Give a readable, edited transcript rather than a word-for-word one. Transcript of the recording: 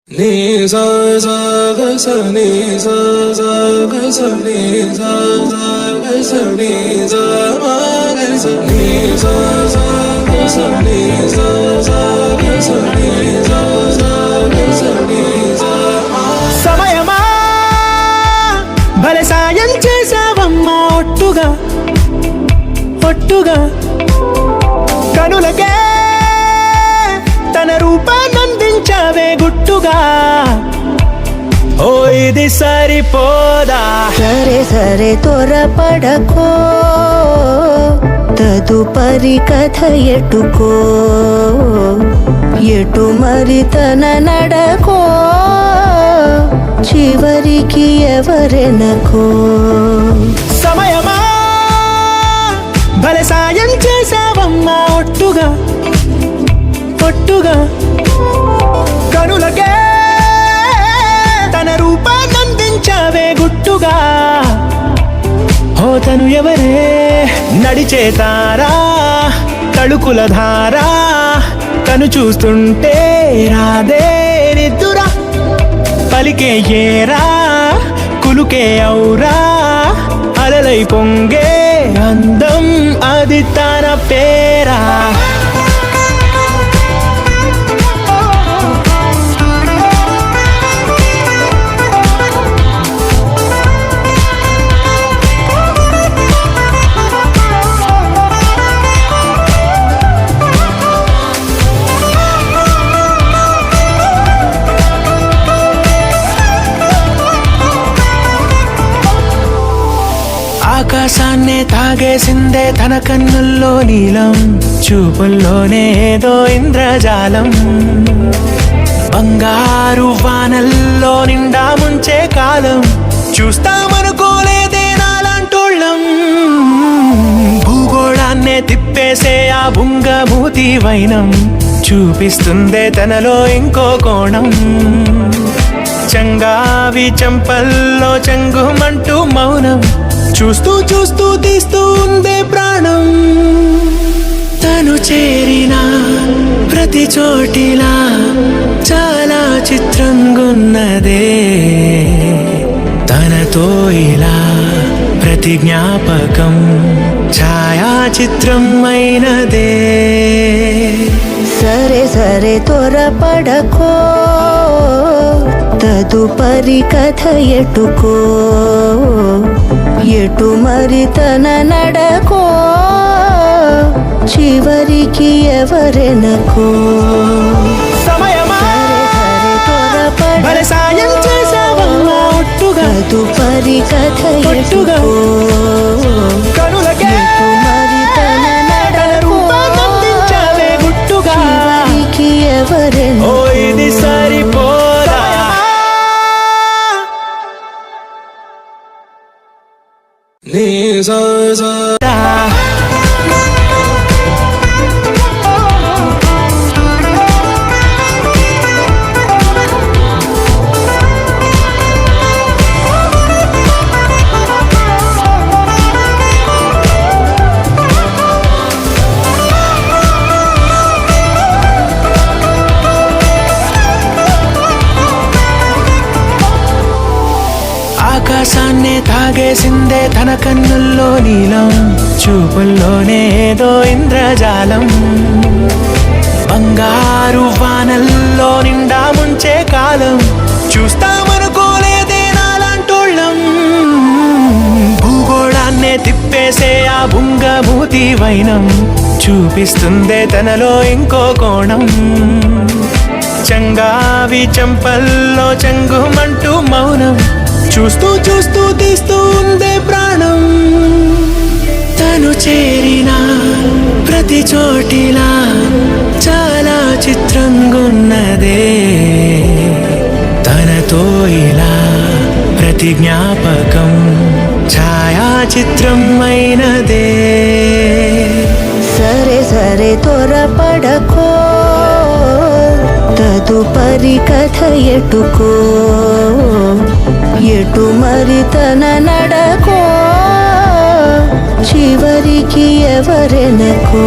ni sa sa ga sa ni sa sa ga sa ni sa sa ga sa ni sa ma ga sa ni sa sa ga sa ni sa sa ga sa ni sa sa ga sa ni sa ma సమయమా భలే సాయం చేసావమ్మా ఒట్టుగా ఒట్టుగా కనులకే తన రూపాన్నందించావే గుట్టుగా ఓ ఇది సరిపోదా సరే సరే త్వరపడకో తదుపరి కథ ఎటుకో ఎటు మరి తన నడకో చివరికి ఎవరెనకో సమయమా భలే సాయం చేసావమ్మా ఒట్టుగా ఒట్టుగా కనులకే తన రూపాన్నందించావే గుట్టుగా ఓ తను ఎవరే నడిచే తారా తళుకుల ధారా తను చూస్తుంటే రాదే నిద్దురా పలికే ఏరా కులుకే ఔరా అలలై పొంగే అందం అది తన పేరా ఆకాశాన్నే తాగేసిందే తన కన్నుల్లో నీలం చూపుల్లోనే ఏదో ఇంద్రజాలం బంగారు వానల్లో నిండా ముంచే కాలం చూస్తామనుకోలేదే నాలాంటోళ్ళం భూగోళాన్నే తిప్పేసే ఆ బుంగమూతి వైనం చూపిస్తుందే తనలో ఇంకో కోణం చంగావి చంపల్లో చెంగుమంటూ మౌనం చూస్తూ చూస్తూ తీస్తూ ఉందే ప్రాణం తను చేరిన ప్రతి చోటిలా చాలా చిత్రంగున్నదే తనతో ఇలా ప్రతి జ్ఞాపకం ఛాయాచిత్రం అయినదే సరే సరే త్వరపడకో తదుపరి కథ ఎటుకో ఎటు మరి తన నడకో చివరికి ఎవరెనకో సమయమా సరే త్వరపడకో భలే సాయం చేసావమ్మా ఒట్టుగా తదుపరి కథ ఒట్టుగా ఎటుకో కనులకే ఎటు మరి తన తన నడకో రూపాన్నందించావే గుట్టుగా చివరికి ఎవరెనకో ఓ ఇది సరిపోదా ni sa sa ఆకాశాన్నే తాగేసిందే తన కన్నుల్లో నీలం చూపుల్లోనే ఏదో ఇంద్రజాలం బంగారు వానల్లో నిండా ముంచే కాలం చూస్తామనుకోలేదే నాలాంటోళ్ళం భూగోళాన్నే తిప్పేసే ఆ బుంగమూతి వైనం చూపిస్తుందే తనలో ఇంకో కోణం చంగావి చంపల్లో చెంగుమంటూ మౌనం చూస్తూ చూస్తూ తీస్తూ ఉందే ప్రాణం తను చేరిన ప్రతి చోటిలా చాలా చిత్రంగున్నదే తనతో ఇలా ప్రతి జ్ఞాపకం ఛాయాచిత్రం అయినదే సరే సరే త్వరపడకో తదుపరి కథ ఎటుకో ఎటు మరి తన నడకో చివరికి ఎవరెనకో